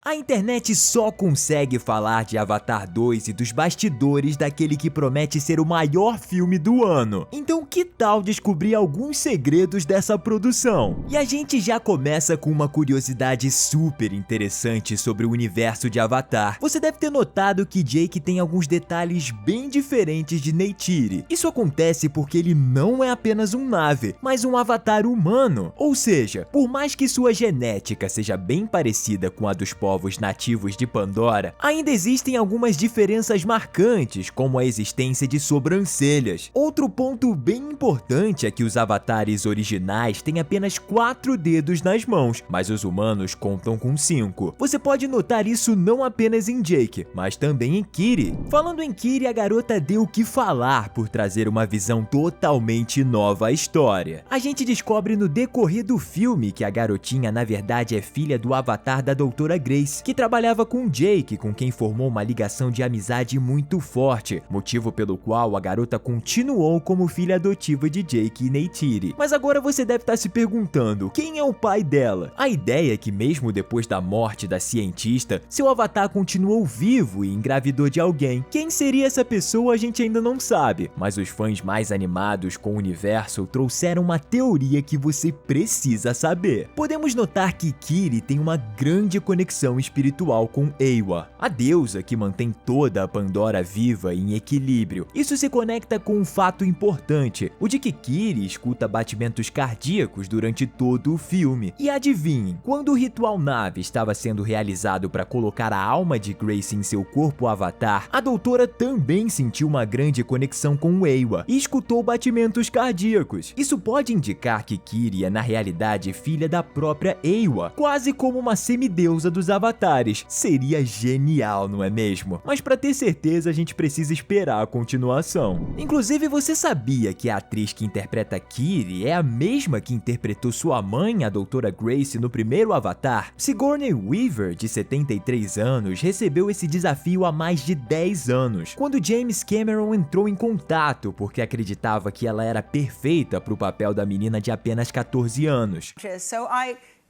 A internet só consegue falar de Avatar 2 e dos bastidores daquele que promete ser o maior filme do ano. Então que tal descobrir alguns segredos dessa produção? E a gente já começa com uma curiosidade super interessante sobre o universo de Avatar. Você deve ter notado que Jake tem alguns detalhes bem diferentes de Neytiri. Isso acontece porque ele não é apenas um Na'vi, mas um avatar humano. Ou seja, por mais que sua genética seja bem parecida com a dos povos nativos de Pandora, ainda existem algumas diferenças marcantes, como a existência de sobrancelhas. Outro ponto bem importante é que os avatares originais têm apenas 4 dedos nas mãos, mas os humanos contam com 5. Você pode notar isso não apenas em Jake, mas também em Kiri. Falando em Kiri, a garota deu o que falar por trazer uma visão totalmente nova à história. A gente descobre no decorrer do filme que a garotinha na verdade é filha do avatar da Doutora Grace, que trabalhava com Jake, com quem formou uma ligação de amizade muito forte, motivo pelo qual a garota continuou como filha adotiva de Jake e Neytiri. Mas agora você deve estar se perguntando, quem é o pai dela? A ideia é que mesmo depois da morte da cientista, seu avatar continuou vivo e engravidou de alguém. Quem seria essa pessoa a gente ainda não sabe, mas os fãs mais animados com o universo trouxeram uma teoria que você precisa saber. Podemos notar que Kiri tem uma grande conexão espiritual com Eywa, a deusa que mantém toda a Pandora viva e em equilíbrio. Isso se conecta com um fato importante, o de que Kiri escuta batimentos cardíacos durante todo o filme. E adivinhem, quando o ritual Na'vi estava sendo realizado para colocar a alma de Grace em seu corpo avatar, a doutora também sentiu uma grande conexão com Eywa e escutou batimentos cardíacos. Isso pode indicar que Kiri é na realidade filha da própria Eywa, quase como uma semideusa dos avatares. Seria genial, não é mesmo? Mas para ter certeza a gente precisa esperar a continuação. Inclusive, você sabia que a atriz que interpreta Kiri é a mesma que interpretou sua mãe, a Doutora Grace, no primeiro Avatar? Sigourney Weaver, de 73 anos, recebeu esse desafio há mais de 10 anos, quando James Cameron entrou em contato porque acreditava que ela era perfeita para o papel da menina de apenas 14 anos. So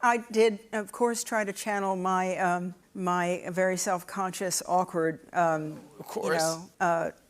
I did, of course, try to channel my very self-conscious, awkward,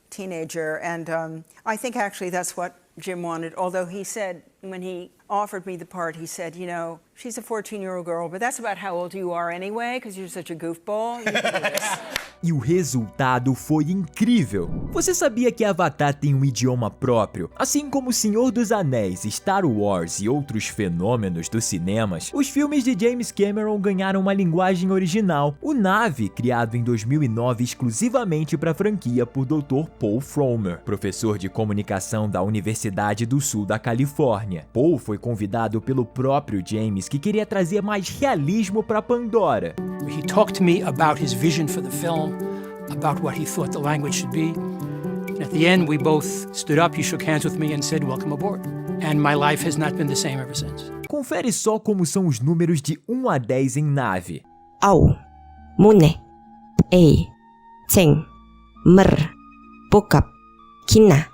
teenager, and I think actually that's what Jim wanted. Although he said when he offered me the part, he said, you know, she's a 14-year-old girl, but that's about how old you are anyway, because you're such a goofball. You can do this. E o resultado foi incrível. Você sabia que Avatar tem um idioma próprio? Assim como O Senhor dos Anéis, Star Wars e outros fenômenos dos cinemas, os filmes de James Cameron ganharam uma linguagem original, o Na'vi, criado em 2009 exclusivamente para a franquia por Dr. Paul Frommer, professor de comunicação da Universidade do Sul da Califórnia. Paul foi convidado pelo próprio James, que queria trazer mais realismo para Pandora. He talked to me about his vision for the film, about what he thought the language should be. And at the end, we both stood up, he shook hands with me and said, "Welcome aboard." And my life has not been the same ever since. Confere só como são os números de 1 a 10 em Na'vi. Au, Mune, Ei, Tseng, Mr, Pokap, Kina,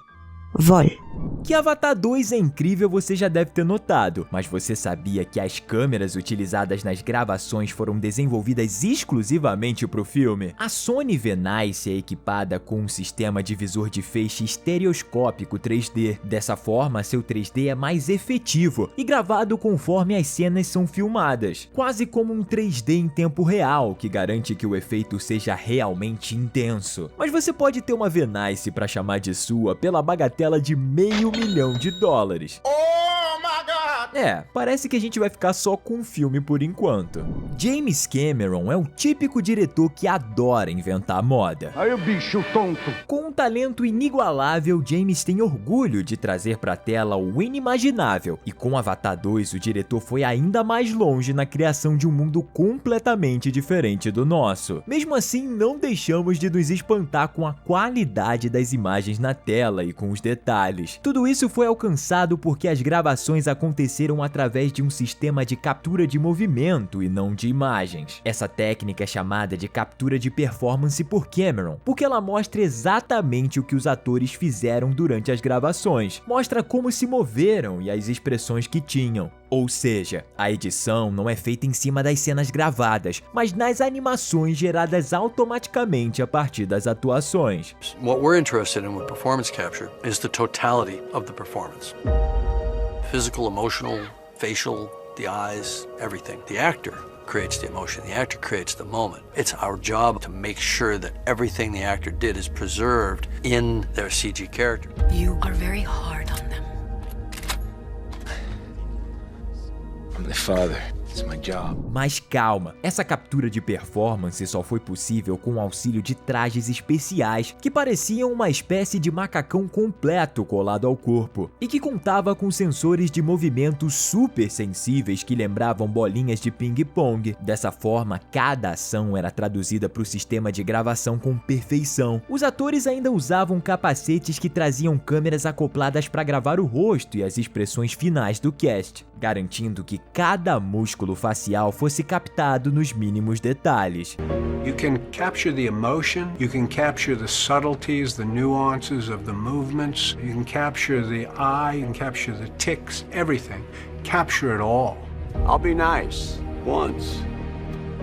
Vol. Que Avatar 2 é incrível você já deve ter notado, mas você sabia que as câmeras utilizadas nas gravações foram desenvolvidas exclusivamente para o filme? A Sony Venice é equipada com um sistema de visor de feixe estereoscópico 3D. Dessa forma, seu 3D é mais efetivo e gravado conforme as cenas são filmadas, quase como um 3D em tempo real, que garante que o efeito seja realmente intenso. Mas você pode ter uma Venice para chamar de sua pela bagatela de $500 milhão. Oh my God! Parece que a gente vai ficar só com o filme por enquanto. James Cameron é o típico diretor que adora inventar moda. Aí o bicho tonto. Com um talento inigualável, James tem orgulho de trazer pra tela o inimaginável. E com Avatar 2, o diretor foi ainda mais longe na criação de um mundo completamente diferente do nosso. Mesmo assim, não deixamos de nos espantar com a qualidade das imagens na tela e com os detalhes. Tudo isso foi alcançado porque as gravações aconteciam aconteceram através de um sistema de captura de movimento e não de imagens. Essa técnica é chamada de captura de performance por Cameron, porque ela mostra exatamente o que os atores fizeram durante as gravações, mostra como se moveram e as expressões que tinham. Ou seja, a edição não é feita em cima das cenas gravadas, mas nas animações geradas automaticamente a partir das atuações. What we're interested in with performance capture is the totality of the performance. Physical, emotional, facial, the eyes, everything. The actor creates the emotion, the actor creates the moment. It's our job to make sure that everything the actor did is preserved in their CG character. You are very hard on them. I'm the father. It's my job. Mas calma, essa captura de performance só foi possível com o auxílio de trajes especiais que pareciam uma espécie de macacão completo colado ao corpo e que contava com sensores de movimento super sensíveis que lembravam bolinhas de ping-pong. Dessa forma, cada ação era traduzida para o sistema de gravação com perfeição. Os atores ainda usavam capacetes que traziam câmeras acopladas para gravar o rosto e as expressões finais do cast, garantindo que cada músculo facial fosse captado nos mínimos detalhes. You can capture the emotion, you can capture the subtleties, the nuances of the movements, you can capture the eye, you can capture the tics, everything. Capture it all. I'll be nice once,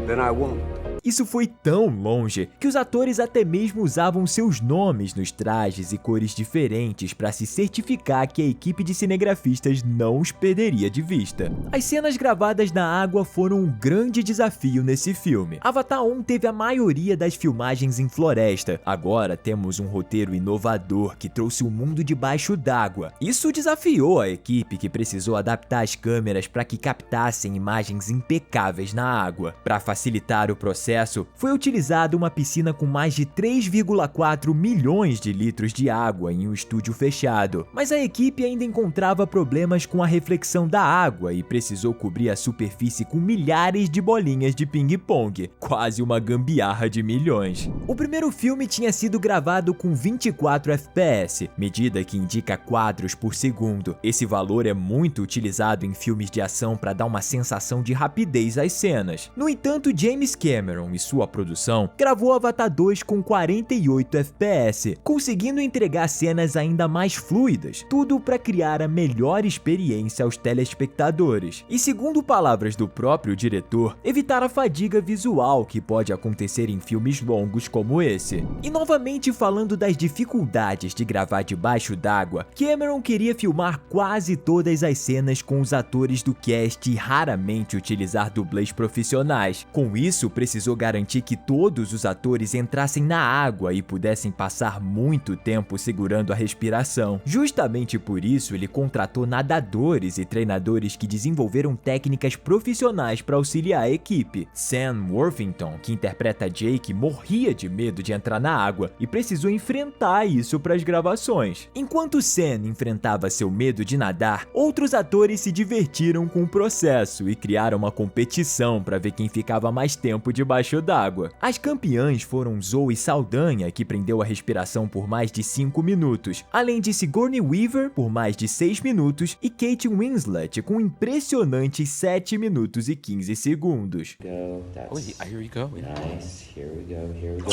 then I won't. Isso foi tão longe que os atores até mesmo usavam seus nomes nos trajes e cores diferentes para se certificar que a equipe de cinegrafistas não os perderia de vista. As cenas gravadas na água foram um grande desafio nesse filme. Avatar 1 teve a maioria das filmagens em floresta. Agora temos um roteiro inovador que trouxe o mundo debaixo d'água. Isso desafiou a equipe, que precisou adaptar as câmeras para que captassem imagens impecáveis na água. Para facilitar o processo, foi utilizada uma piscina com mais de 3,4 milhões de litros de água em um estúdio fechado, mas a equipe ainda encontrava problemas com a reflexão da água e precisou cobrir a superfície com milhares de bolinhas de ping-pong, quase uma gambiarra de milhões. O primeiro filme tinha sido gravado com 24 FPS, medida que indica quadros por segundo. Esse valor é muito utilizado em filmes de ação para dar uma sensação de rapidez às cenas. No entanto, James Cameron e sua produção gravou Avatar 2 com 48 FPS, conseguindo entregar cenas ainda mais fluidas, tudo para criar a melhor experiência aos telespectadores. E segundo palavras do próprio diretor, evitar a fadiga visual que pode acontecer em filmes longos como esse. E novamente falando das dificuldades de gravar debaixo d'água, Cameron queria filmar quase todas as cenas com os atores do cast e raramente utilizar dublês profissionais. Com isso, precisou garantir que todos os atores entrassem na água e pudessem passar muito tempo segurando a respiração. Justamente por isso, ele contratou nadadores e treinadores que desenvolveram técnicas profissionais para auxiliar a equipe. Sam Worthington, que interpreta Jake, morria de medo de entrar na água e precisou enfrentar isso para as gravações. Enquanto Sam enfrentava seu medo de nadar, outros atores se divertiram com o processo e criaram uma competição para ver quem ficava mais tempo debaixo d'água. As campeãs foram Zoe Saldanha, que prendeu a respiração por mais de 5 minutos, além de Sigourney Weaver por mais de 6 minutos e Kate Winslet com impressionantes 7 minutos e 15 segundos. Oh, here we go. Nice. Here we go. Here we go.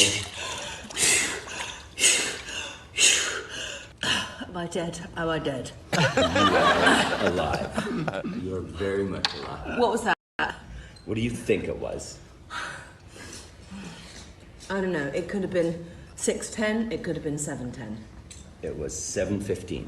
Am I dead? Am I dead? You are alive. You're very much alive. What was that? What do you think it was? I don't know. It could have been 6:10. It could have been 7:10. It was 7:15.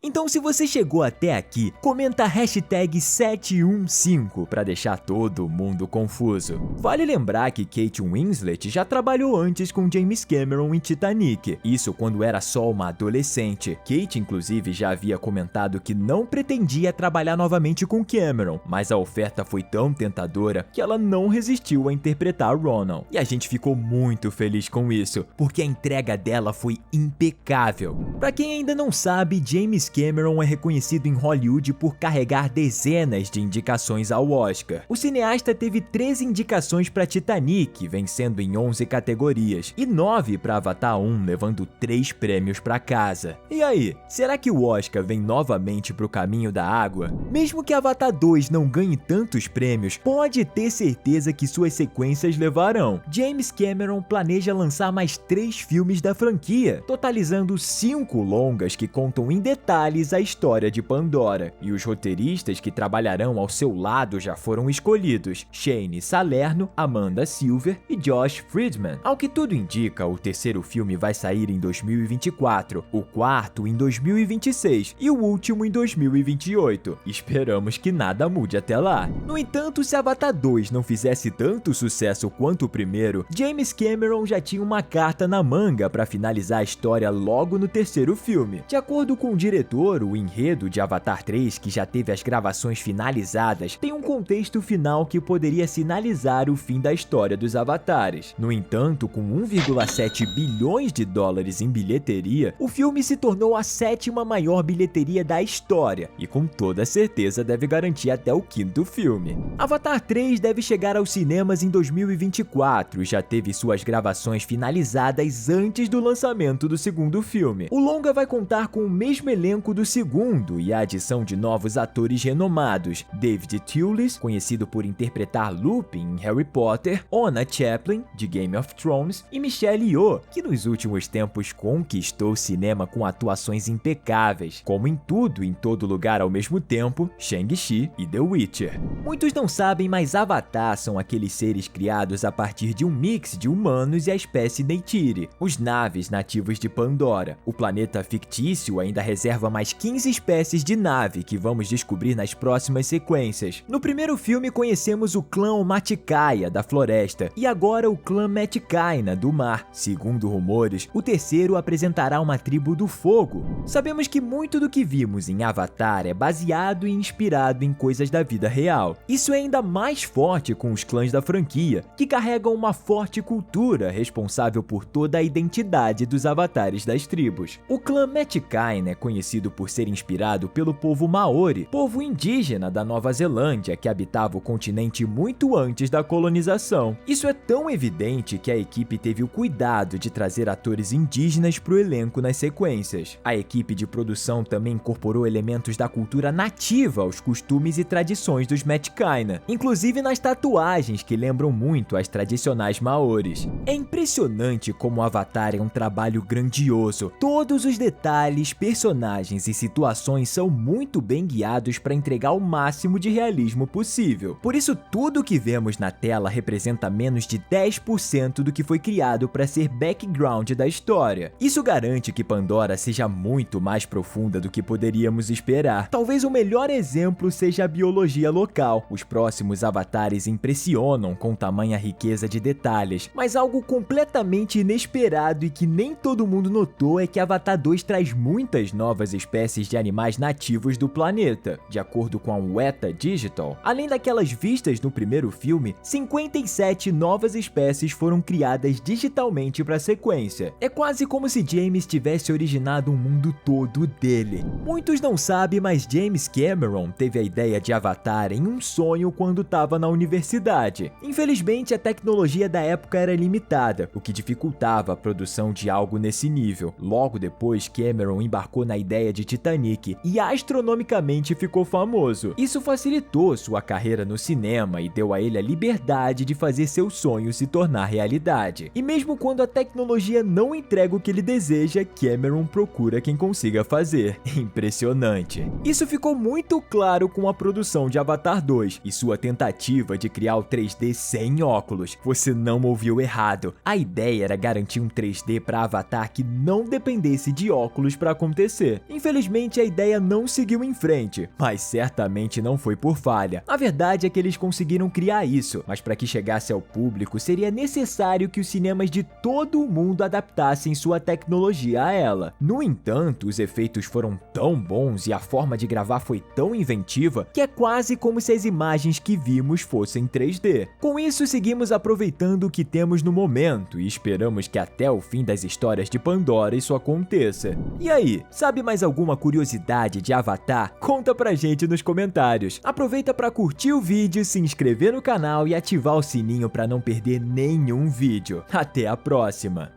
Então, se você chegou até aqui, comenta a hashtag 715 para deixar todo mundo confuso. Vale lembrar que Kate Winslet já trabalhou antes com James Cameron em Titanic, isso quando era só uma adolescente. Kate, inclusive, já havia comentado que não pretendia trabalhar novamente com Cameron, mas a oferta foi tão tentadora que ela não resistiu a interpretar Ronan. E a gente ficou muito feliz com isso, porque a entrega dela foi impecável. Para quem ainda não sabe, James Cameron Cameron é reconhecido em Hollywood por carregar dezenas de indicações ao Oscar. O cineasta teve 13 indicações para Titanic, vencendo em 11 categorias, e 9 para Avatar 1, levando 3 prêmios para casa. E aí, será que o Oscar vem novamente pro caminho da água? Mesmo que Avatar 2 não ganhe tantos prêmios, pode ter certeza que suas sequências levarão. James Cameron planeja lançar mais 3 filmes da franquia, totalizando 5 longas que contam em detalhes a história de Pandora. E os roteiristas que trabalharão ao seu lado já foram escolhidos: Shane Salerno, Amanda Silver e Josh Friedman. Ao que tudo indica, o terceiro filme vai sair em 2024, o quarto em 2026 e o último em 2028. Esperamos que nada mude até lá. No entanto, se Avatar 2 não fizesse tanto sucesso quanto o primeiro, James Cameron já tinha uma carta na manga para finalizar a história logo no terceiro filme. De acordo com o diretor, o enredo de Avatar 3, que já teve as gravações finalizadas, tem um contexto final que poderia sinalizar o fim da história dos Avatares. No entanto, com 1,7 bilhões de dólares em bilheteria, o filme se tornou a 7ª maior bilheteria da história e com toda certeza deve garantir até o 5º filme. Avatar 3 deve chegar aos cinemas em 2024 e já teve suas gravações finalizadas antes do lançamento do segundo filme. O longa vai contar com o mesmo elenco do segundo e a adição de novos atores renomados: David Thewlis, conhecido por interpretar Lupin em Harry Potter, Ona Chaplin, de Game of Thrones, e Michelle Yeoh, que nos últimos tempos conquistou o cinema com atuações impecáveis, como em Tudo em Todo Lugar ao Mesmo Tempo, Shang-Chi e The Witcher. Muitos não sabem, mas Avatar são aqueles seres criados a partir de um mix de humanos e a espécie Neytiri, os naves nativos de Pandora. O planeta fictício ainda reserva mais 15 espécies de nave que vamos descobrir nas próximas sequências. No primeiro filme conhecemos o clã Omaticaya da floresta e agora o clã Metkayina do mar. Segundo rumores, o terceiro apresentará uma tribo do fogo. Sabemos que muito do que vimos em Avatar é baseado e inspirado em coisas da vida real. Isso é ainda mais forte com os clãs da franquia, que carregam uma forte cultura responsável por toda a identidade dos avatares das tribos. O clã Metkayina é conhecido por ser inspirado pelo povo Maori, povo indígena da Nova Zelândia que habitava o continente muito antes da colonização. Isso é tão evidente que a equipe teve o cuidado de trazer atores indígenas para o elenco nas sequências. A equipe de produção também incorporou elementos da cultura nativa aos costumes e tradições dos Metkayina, inclusive nas tatuagens que lembram muito as tradicionais maoris. É impressionante como o Avatar é um trabalho grandioso. Todos os detalhes, personagens e situações são muito bem guiados para entregar o máximo de realismo possível. Por isso, tudo que vemos na tela representa menos de 10% do que foi criado para ser background da história. Isso garante que Pandora seja muito mais profunda do que poderíamos esperar. Talvez o melhor exemplo seja a biologia local. Os próximos avatares impressionam com tamanha riqueza de detalhes, mas algo completamente inesperado e que nem todo mundo notou é que Avatar 2 traz muitas novas espécies de animais nativos do planeta. De acordo com a Weta Digital, além daquelas vistas no primeiro filme, 57 novas espécies foram criadas digitalmente para a sequência. É quase como se James tivesse originado um mundo todo dele. Muitos não sabem, mas James Cameron teve a ideia de Avatar em um sonho quando estava na universidade. Infelizmente, a tecnologia da época era limitada, o que dificultava a produção de algo nesse nível. Logo depois, Cameron embarcou na ideia de Titanic e astronomicamente ficou famoso. Isso facilitou sua carreira no cinema e deu a ele a liberdade de fazer seu sonho se tornar realidade. E mesmo quando a tecnologia não entrega o que ele deseja, Cameron procura quem consiga fazer. Impressionante. Isso ficou muito claro com a produção de Avatar 2 e sua tentativa de criar o 3D sem óculos. Você não ouviu errado. A ideia era garantir um 3D para Avatar que não dependesse de óculos para acontecer. Infelizmente, a ideia não seguiu em frente, mas certamente não foi por falha. A verdade é que eles conseguiram criar isso, mas para que chegasse ao público seria necessário que os cinemas de todo o mundo adaptassem sua tecnologia a ela. No entanto, os efeitos foram tão bons e a forma de gravar foi tão inventiva que é quase como se as imagens que vimos fossem 3D. Com isso, seguimos aproveitando o que temos no momento e esperamos que até o fim das histórias de Pandora isso aconteça. E aí, sabe mais algum alguma curiosidade de Avatar? Conta pra gente nos comentários. Aproveita para curtir o vídeo, se inscrever no canal e ativar o sininho para não perder nenhum vídeo. Até a próxima!